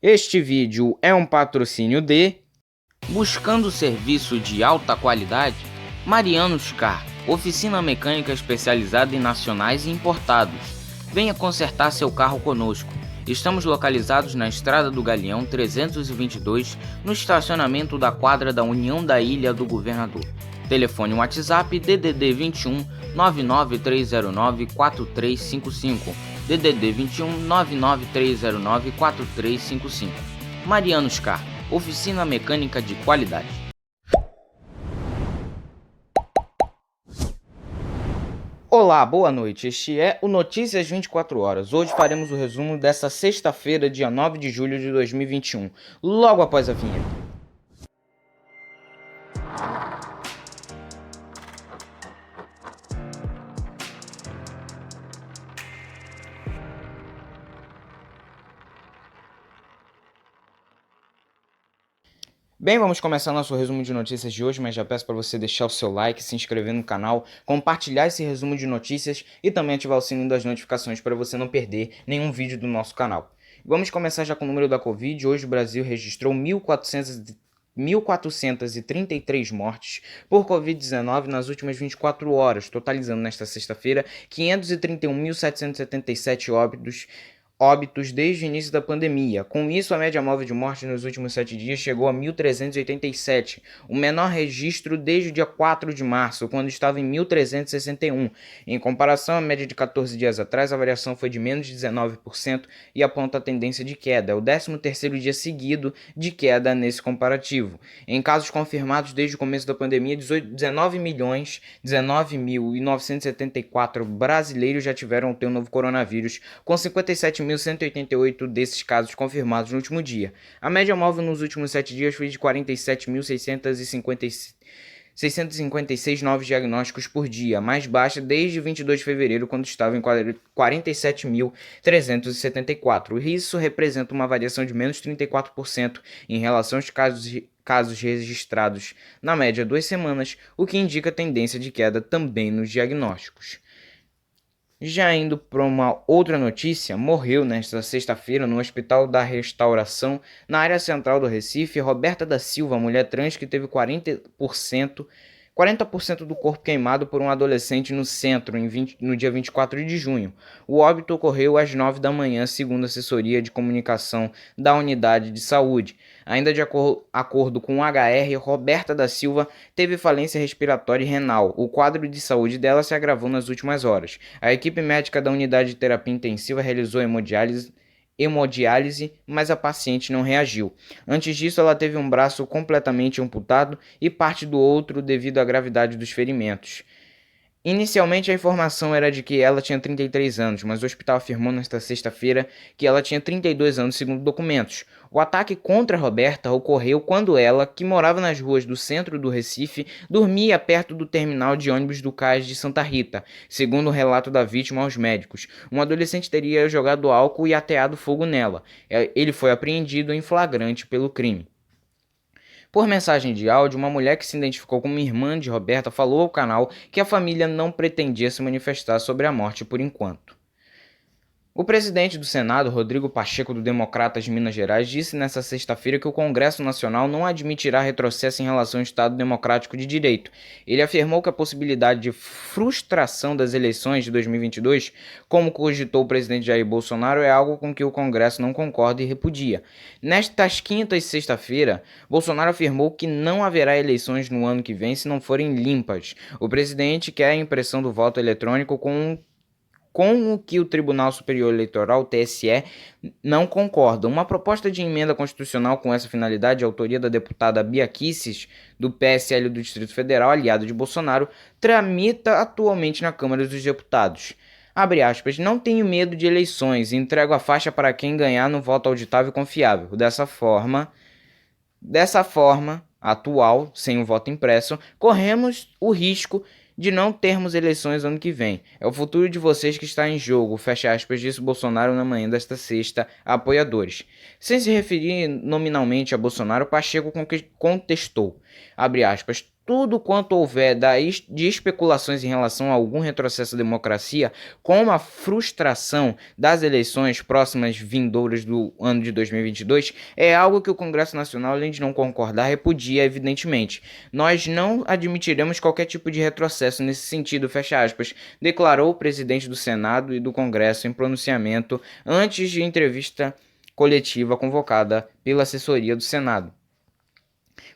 Este vídeo é um patrocínio de Buscando serviço de alta qualidade, Marianos Car, oficina mecânica especializada em nacionais e importados. Venha consertar seu carro conosco. Estamos localizados na Estrada do Galeão 322, no estacionamento da quadra da União da Ilha do Governador. Telefone WhatsApp DDD 21 99309 4355. DDD 21 99309 4355. Marianos Car, oficina mecânica de qualidade. Olá, boa noite. Este é o Notícias 24 Horas. Hoje faremos o resumo desta sexta-feira, dia 9 de julho de 2021, logo após a vinheta. Bem, vamos começar nosso resumo de notícias de hoje, mas já peço para você deixar o seu like, se inscrever no canal, compartilhar esse resumo de notícias e também ativar o sininho das notificações para você não perder nenhum vídeo do nosso canal. Vamos começar já com o número da Covid. Hoje o Brasil registrou 1.433 mortes por Covid-19 nas últimas 24 horas, totalizando nesta sexta-feira 531.777 óbitos desde o início da pandemia. Com isso, a média móvel de mortes nos últimos 7 dias chegou a 1.387, o menor registro desde o dia 4 de março, quando estava em 1.361. Em comparação à média de 14 dias atrás, a variação foi de menos de 19% e aponta a tendência de queda. É o 13º dia seguido de queda nesse comparativo. Em casos confirmados desde o começo da pandemia, 19.019.974 brasileiros já tiveram o novo coronavírus, com 57.188 desses casos confirmados no último dia. A média móvel nos últimos 7 dias foi de 47.656 novos diagnósticos por dia, mais baixa desde 22 de fevereiro, quando estava em 47.374. Isso representa uma variação de menos 34% em relação aos casos registrados na média 2 semanas, o que indica tendência de queda também nos diagnósticos. Já indo para uma outra notícia, morreu nesta sexta-feira no Hospital da Restauração, na área central do Recife, Roberta da Silva, mulher trans que teve 40% do corpo queimado por um adolescente no centro no dia 24 de junho. O óbito ocorreu às 9 da manhã, segundo a assessoria de comunicação da unidade de saúde. Ainda de acordo com o HR, Roberta da Silva teve falência respiratória e renal. O quadro de saúde dela se agravou nas últimas horas. A equipe médica da unidade de terapia intensiva realizou hemodiálise, mas a paciente não reagiu. Antes disso, ela teve um braço completamente amputado e parte do outro devido à gravidade dos ferimentos. Inicialmente, a informação era de que ela tinha 33 anos, mas o hospital afirmou nesta sexta-feira que ela tinha 32 anos, segundo documentos. O ataque contra Roberta ocorreu quando ela, que morava nas ruas do centro do Recife, dormia perto do terminal de ônibus do Cais de Santa Rita, segundo o relato da vítima aos médicos. Um adolescente teria jogado álcool e ateado fogo nela. Ele foi apreendido em flagrante pelo crime. Por mensagem de áudio, uma mulher que se identificou como irmã de Roberta falou ao canal que a família não pretendia se manifestar sobre a morte por enquanto. O presidente do Senado, Rodrigo Pacheco, do Democratas de Minas Gerais, disse nesta sexta-feira que o Congresso Nacional não admitirá retrocesso em relação ao Estado Democrático de Direito. Ele afirmou que a possibilidade de frustração das eleições de 2022, como cogitou o presidente Jair Bolsonaro, é algo com que o Congresso não concorda e repudia. Nestas quinta e sexta-feira, Bolsonaro afirmou que não haverá eleições no ano que vem se não forem limpas. O presidente quer a impressão do voto eletrônico com o que o Tribunal Superior Eleitoral, TSE, não concorda. Uma proposta de emenda constitucional com essa finalidade, de autoria da deputada Bia Kicis, do PSL do Distrito Federal, aliado de Bolsonaro, tramita atualmente na Câmara dos Deputados. Abre aspas, não tenho medo de eleições, entrego a faixa para quem ganhar no voto auditável e confiável. Dessa forma atual, sem o voto impresso, corremos o risco de não termos eleições ano que vem. É o futuro de vocês que está em jogo, fecha aspas, disse Bolsonaro na manhã desta sexta a apoiadores. Sem se referir nominalmente a Bolsonaro, Pacheco contestou, abre aspas, tudo quanto houver de especulações em relação a algum retrocesso da democracia, como a frustração das eleições próximas vindouras do ano de 2022, é algo que o Congresso Nacional, além de não concordar, repudia evidentemente. Nós não admitiremos qualquer tipo de retrocesso nesse sentido, fecha aspas, declarou o presidente do Senado e do Congresso em pronunciamento antes de entrevista coletiva convocada pela assessoria do Senado.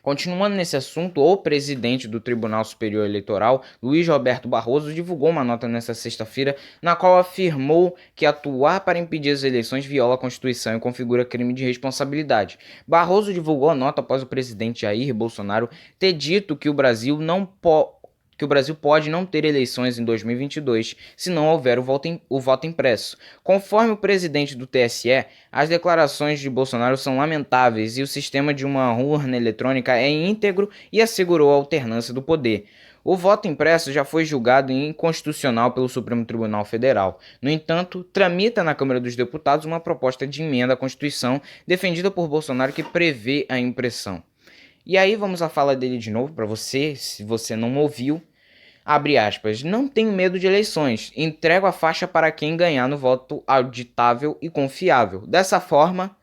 Continuando nesse assunto, o presidente do Tribunal Superior Eleitoral, Luiz Roberto Barroso, divulgou uma nota nesta sexta-feira na qual afirmou que atuar para impedir as eleições viola a Constituição e configura crime de responsabilidade. Barroso divulgou a nota após o presidente Jair Bolsonaro ter dito que o Brasil pode não ter eleições em 2022 se não houver o voto impresso. Conforme o presidente do TSE, as declarações de Bolsonaro são lamentáveis e o sistema de uma urna eletrônica é íntegro e assegurou a alternância do poder. O voto impresso já foi julgado inconstitucional pelo Supremo Tribunal Federal. No entanto, tramita na Câmara dos Deputados uma proposta de emenda à Constituição defendida por Bolsonaro que prevê a impressão. E aí vamos à fala dele de novo para você, se você não ouviu. Abre aspas, não tenho medo de eleições, entrego a faixa para quem ganhar no voto auditável e confiável. Dessa forma,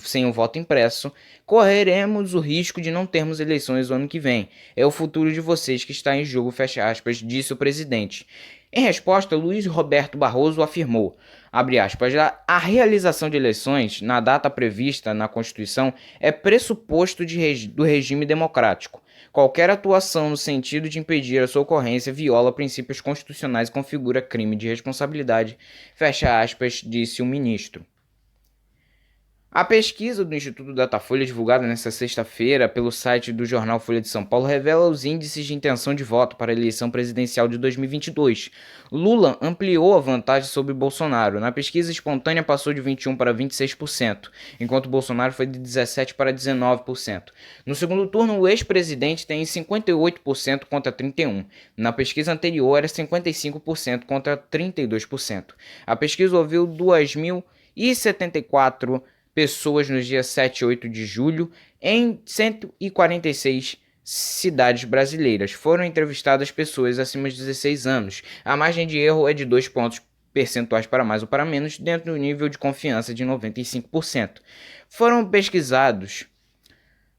sem o voto impresso, correremos o risco de não termos eleições no ano que vem. É o futuro de vocês que está em jogo, fecha aspas, disse o presidente. Em resposta, Luiz Roberto Barroso afirmou, abre aspas, a realização de eleições na data prevista na Constituição é pressuposto do regime democrático. Qualquer atuação no sentido de impedir a sua ocorrência viola princípios constitucionais e configura crime de responsabilidade, fecha aspas, disse o ministro. A pesquisa do Instituto Datafolha, divulgada nesta sexta-feira pelo site do jornal Folha de São Paulo, revela os índices de intenção de voto para a eleição presidencial de 2022. Lula ampliou a vantagem sobre Bolsonaro. Na pesquisa espontânea passou de 21% para 26%, enquanto Bolsonaro foi de 17% para 19%. No segundo turno, o ex-presidente tem 58% contra 31%. Na pesquisa anterior, era 55% contra 32%. A pesquisa ouviu 2.074 pessoas nos dias 7 e 8 de julho em 146 cidades brasileiras. Foram entrevistadas pessoas acima de 16 anos. A margem de erro é de 2 pontos percentuais para mais ou para menos, dentro do nível de confiança de 95%. Foram pesquisados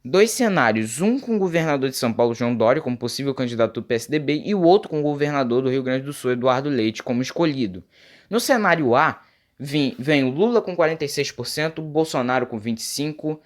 2 cenários, um com o governador de São Paulo, João Dória, como possível candidato do PSDB, e o outro com o governador do Rio Grande do Sul, Eduardo Leite, como escolhido. No cenário A, vem o Lula com 46%, Bolsonaro com 25%,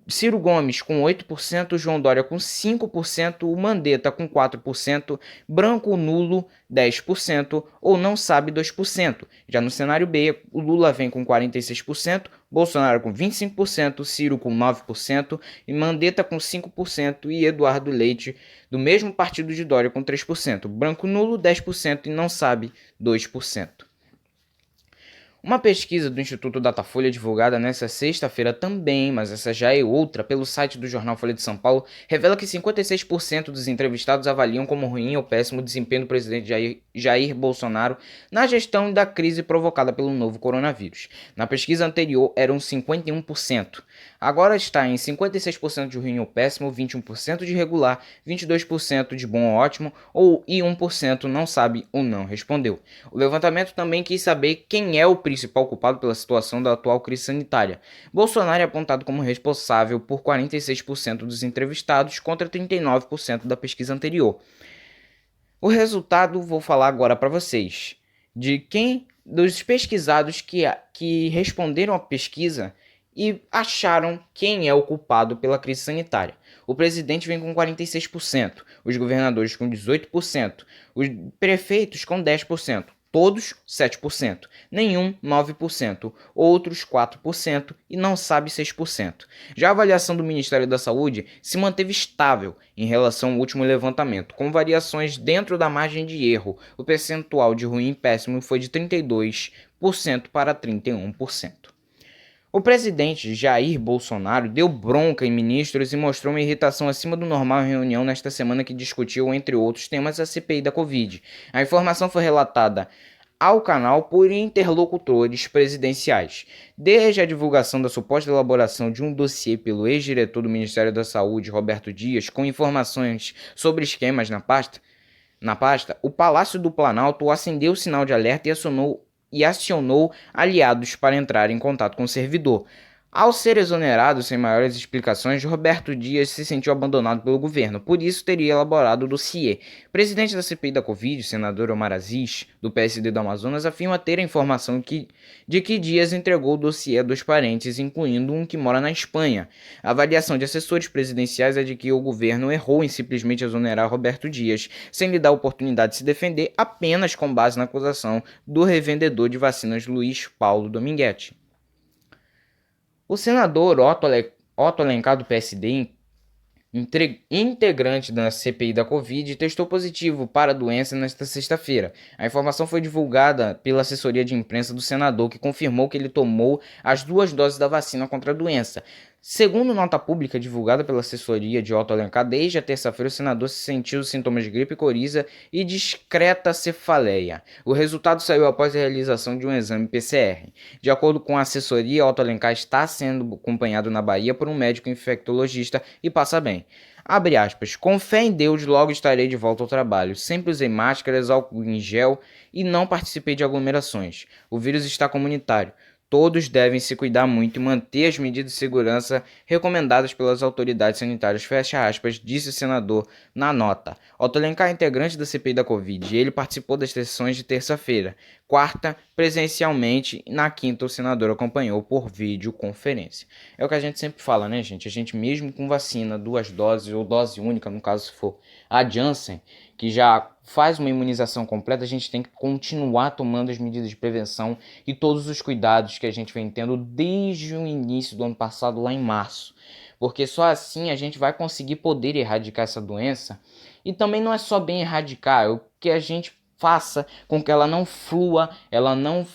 Ciro Gomes com 8%, João Dória com 5%, o Mandetta com 4%, branco nulo 10% ou não sabe 2%. Já no cenário B, o Lula vem com 46%, Bolsonaro com 25%, Ciro com 9% e Mandetta com 5% e Eduardo Leite, do mesmo partido de Dória, com 3%. Branco nulo 10% e não sabe 2%. Uma pesquisa do Instituto Datafolha, divulgada nesta sexta-feira também, mas essa já é outra, pelo site do jornal Folha de São Paulo, revela que 56% dos entrevistados avaliam como ruim ou péssimo o desempenho do presidente Jair Bolsonaro na gestão da crise provocada pelo novo coronavírus. Na pesquisa anterior eram 51%. Agora está em 56% de ruim ou péssimo, 21% de regular, 22% de bom ou ótimo e 1% não sabe ou não respondeu. O levantamento também quis saber quem é o principal culpado pela situação da atual crise sanitária. Bolsonaro é apontado como responsável por 46% dos entrevistados contra 39% da pesquisa anterior. O resultado vou falar agora para vocês. Dos pesquisados que responderam à pesquisa e acharam quem é o culpado pela crise sanitária. O presidente vem com 46%, os governadores com 18%, os prefeitos com 10%, todos 7%, nenhum 9%, outros 4% e não sabe 6%. Já a avaliação do Ministério da Saúde se manteve estável em relação ao último levantamento, com variações dentro da margem de erro. O percentual de ruim e péssimo foi de 32% para 31%. O presidente Jair Bolsonaro deu bronca em ministros e mostrou uma irritação acima do normal em reunião nesta semana que discutiu, entre outros temas, a CPI da Covid. A informação foi relatada ao canal por interlocutores presidenciais. Desde a divulgação da suposta elaboração de um dossiê pelo ex-diretor do Ministério da Saúde, Roberto Dias, com informações sobre esquemas na pasta, o Palácio do Planalto acendeu o sinal de alerta e acionou aliados para entrar em contato com o servidor. Ao ser exonerado sem maiores explicações, Roberto Dias se sentiu abandonado pelo governo, por isso teria elaborado o dossiê. Presidente da CPI da Covid, senador Omar Aziz, do PSD do Amazonas, afirma ter a informação de que Dias entregou o dossiê a 2 parentes, incluindo um que mora na Espanha. A avaliação de assessores presidenciais é de que o governo errou em simplesmente exonerar Roberto Dias, sem lhe dar a oportunidade de se defender, apenas com base na acusação do revendedor de vacinas Luiz Paulo Dominguete. O senador Otto Alencar, do PSD, integrante da CPI da Covid, testou positivo para a doença nesta sexta-feira. A informação foi divulgada pela assessoria de imprensa do senador, que confirmou que ele tomou as 2 doses da vacina contra a doença. Segundo nota pública divulgada pela assessoria de Otto Alencar, desde a terça-feira o senador sentiu sintomas de gripe, coriza e discreta cefaleia. O resultado saiu após a realização de um exame PCR. De acordo com a assessoria, Otto Alencar está sendo acompanhado na Bahia por um médico infectologista e passa bem. Abre aspas, com fé em Deus logo estarei de volta ao trabalho. Sempre usei máscaras, álcool em gel e não participei de aglomerações. O vírus está comunitário. Todos devem se cuidar muito e manter as medidas de segurança recomendadas pelas autoridades sanitárias, fecha aspas, disse o senador na nota. Otto Alencar é integrante da CPI da Covid e ele participou das sessões de terça-feira, quarta presencialmente e na quinta o senador acompanhou por videoconferência. É o que a gente sempre fala, né, gente? A gente mesmo com vacina, 2 doses ou dose única, no caso se for a Janssen, que já faz uma imunização completa, a gente tem que continuar tomando as medidas de prevenção e todos os cuidados que a gente vem tendo desde o início do ano passado, lá em março. Porque só assim a gente vai conseguir poder erradicar essa doença. E também não é só bem erradicar, é o que a gente faça com que ela não flua, ela não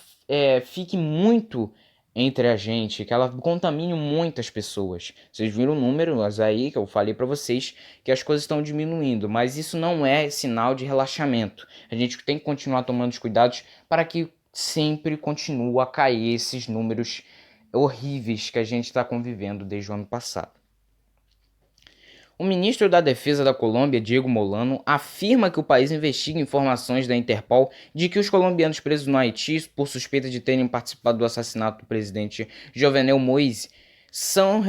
fique muito entre a gente, que ela contamine muitas pessoas. Vocês viram números aí que eu falei para vocês que as coisas estão diminuindo, mas isso não é sinal de relaxamento. A gente tem que continuar tomando os cuidados para que sempre continue a cair esses números horríveis que a gente está convivendo desde o ano passado. O ministro da Defesa da Colômbia, Diego Molano, afirma que o país investiga informações da Interpol de que os colombianos presos no Haiti por suspeita de terem participado do assassinato do presidente Jovenel Moïse são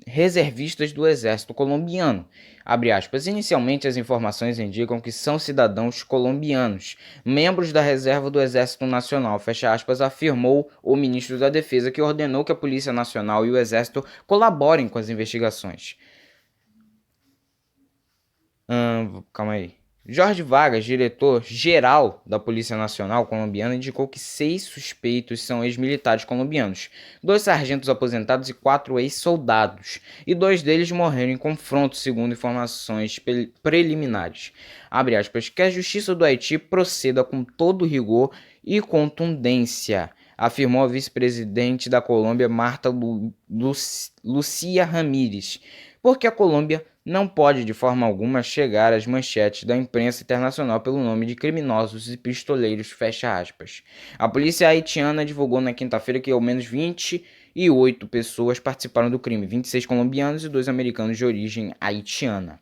reservistas do exército colombiano. Abre aspas, inicialmente as informações indicam que são cidadãos colombianos, membros da reserva do Exército Nacional, fecha aspas, afirmou o ministro da Defesa, que ordenou que a Polícia Nacional e o Exército colaborem com as investigações. Calma aí. Jorge Vargas, diretor-geral da Polícia Nacional colombiana, indicou que 6 suspeitos são ex-militares colombianos, 2 sargentos aposentados e 4 ex-soldados, e 2 deles morreram em confronto, segundo informações preliminares. Abre aspas, que a justiça do Haiti proceda com todo rigor e contundência, afirmou a vice-presidente da Colômbia, Marta Lucia Ramírez, porque a Colômbia não pode de forma alguma chegar às manchetes da imprensa internacional pelo nome de criminosos e pistoleiros, fecha aspas. A polícia haitiana divulgou na quinta-feira que ao menos 28 pessoas participaram do crime, 26 colombianos e 2 americanos de origem haitiana.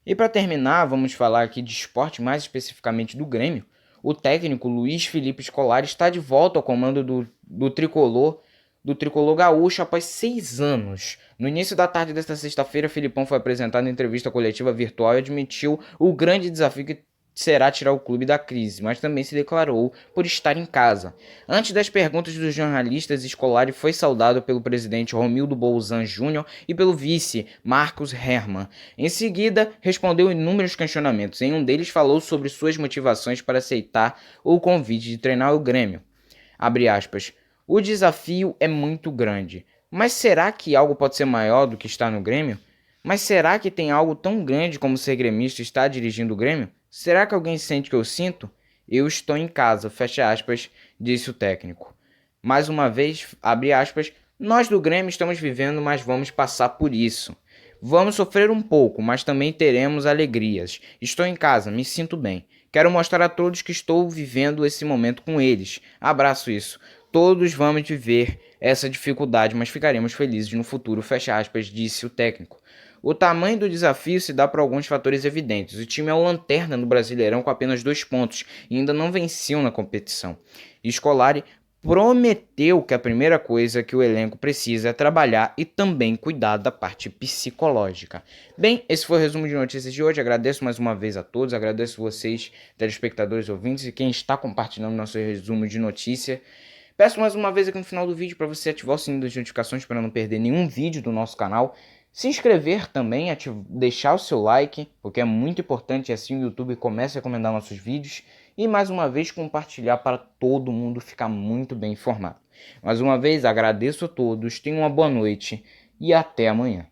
E para terminar, vamos falar aqui de esporte, mais especificamente do Grêmio. O técnico Luiz Felipe Scolari está de volta ao comando do tricolor gaúcho após 6 anos. No início da tarde desta sexta-feira, Filipão foi apresentado em entrevista coletiva virtual e admitiu o grande desafio que será tirar o clube da crise, mas também se declarou por estar em casa. Antes das perguntas dos jornalistas, Scolari foi saudado pelo presidente Romildo Bolzan Júnior e pelo vice Marcos Herrmann. Em seguida, respondeu inúmeros questionamentos. Em um deles, falou sobre suas motivações para aceitar o convite de treinar o Grêmio. Abre aspas. O desafio é muito grande. Mas será que algo pode ser maior do que estar no Grêmio? Mas será que tem algo tão grande como ser gremista e estar dirigindo o Grêmio? Será que alguém sente o que eu sinto? Eu estou em casa, fecha aspas, disse o técnico. Mais uma vez, abre aspas, nós do Grêmio estamos vivendo, mas vamos passar por isso. Vamos sofrer um pouco, mas também teremos alegrias. Estou em casa, me sinto bem. Quero mostrar a todos que estou vivendo esse momento com eles. Abraço isso. Todos vamos viver essa dificuldade, mas ficaremos felizes no futuro, fecha aspas, disse o técnico. O tamanho do desafio se dá por alguns fatores evidentes. O time é o lanterna no Brasileirão com apenas 2 pontos e ainda não venceu na competição. Scolari prometeu que a primeira coisa que o elenco precisa é trabalhar e também cuidar da parte psicológica. Bem, esse foi o resumo de notícias de hoje. Agradeço mais uma vez a todos, agradeço vocês, telespectadores, ouvintes e quem está compartilhando nosso resumo de notícia. Peço mais uma vez aqui no final do vídeo para você ativar o sininho das notificações para não perder nenhum vídeo do nosso canal. Se inscrever também, deixar o seu like, porque é muito importante, assim o YouTube começa a recomendar nossos vídeos. E mais uma vez compartilhar para todo mundo ficar muito bem informado. Mais uma vez agradeço a todos, tenham uma boa noite e até amanhã.